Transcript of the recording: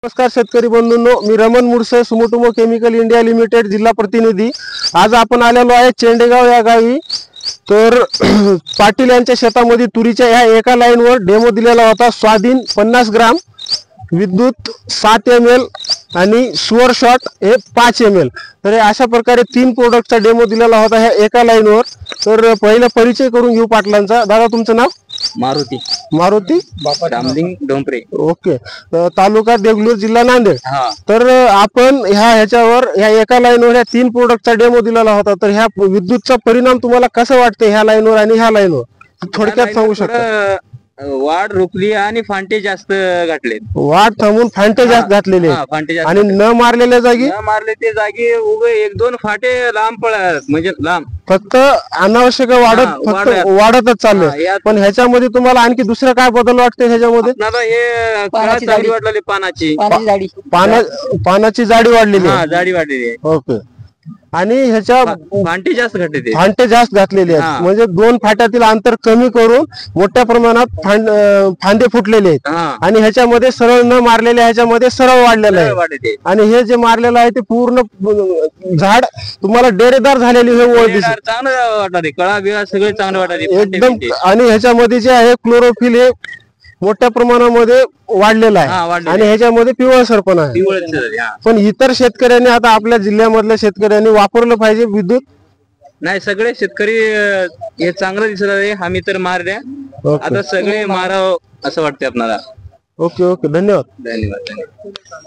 नमस्कार शेतकरी बंधूंनो, मी Raman मुडसे, सुमोटोमो chemical India limited जिल्हा प्रतिनिधी। आज आपण आलेलो आहे चेंडेगाव या गावी। तर पाटील यांच्या शेतामध्ये तुरीच्या ह्या एका लाईनवर डेमो दिलेला होता। स्वाधीन 50 ग्राम, विद्युत 7 ml आणि सुअर शॉट हे 5 ml। तर अशा प्रकारे 3 प्रोडक्टचा डेमो दिलेला होता ह्या एका लाईनवर। तर पहिले परिचय करून घेऊ पाटलांचा। दादा तुमचं नाव? मारुती मारुती रामलिंग डोंपरे। ओके, तालुका देगलूर, जिल्हा नांदेड। हा, तर आपण ह्याच्यावर ह्या एका लाईनवर ह्या 3 प्रोडक्टचा डेमो दिलेला होता। तर ह्या विद्युतचा परिणाम तुम्हाला कसा वाटते ह्या लाईनवर आणि ह्या लाईनवर थोडक्यात सांगू शकता? वाढ रोखली आणि फांटे जास्त घातले। वाढ थांबून फांटे जास्त घातलेले फांटे जास्त आणि न मारलेल्या जागी न मारले ते जागी उभे 1-2 फाटे लांब पळत, म्हणजे लांब फक्त अनावश्यक वाढतच चालले। पण ह्याच्यामध्ये तुम्हाला आणखी दुसरं काय बदल वाटते ह्याच्यामध्ये? आपल्याला हे काळा जाडी वाढलेली पानाची पानाची जाडी वाढलेली आहे। जाडी वाढलेली आहे। ओके, आणि ह्याच्या फांटे जास्त घातले ते फांटे जास्त घातलेले आहेत, म्हणजे 2 फाट्यातील अंतर कमी करून मोठ्या प्रमाणात फांदे फुटलेले आहेत। आणि ह्याच्यामध्ये सरळ न मारलेले ह्याच्यामध्ये सरळ वाढलेलं आहे। आणि हे जे मारलेलं आहे ते पूर्ण झाड तुम्हाला डेरेदार झालेली हे ओळ दिसते। चांगलं वाटते, कळा बिळा सगळे चांगले वाटते एकदम। आणि ह्याच्यामध्ये जे आहे क्लोरोफिल हे मोठ्या प्रमाणामध्ये वाढलेला आहे आणि ह्याच्यामध्ये पिवळसरपणा आहे। पण इतर शेतकऱ्यांनी, आता आपल्या जिल्ह्यामधल्या शेतकऱ्यांनी वापरलं पाहिजे विद्युत? नाही, सगळे शेतकरी हे चांगलं दिसत आहे। आम्ही तर मारल्या, आता सगळे मारावं असं वाटते आपल्याला। ओके ओके, धन्यवाद। धन्यवाद।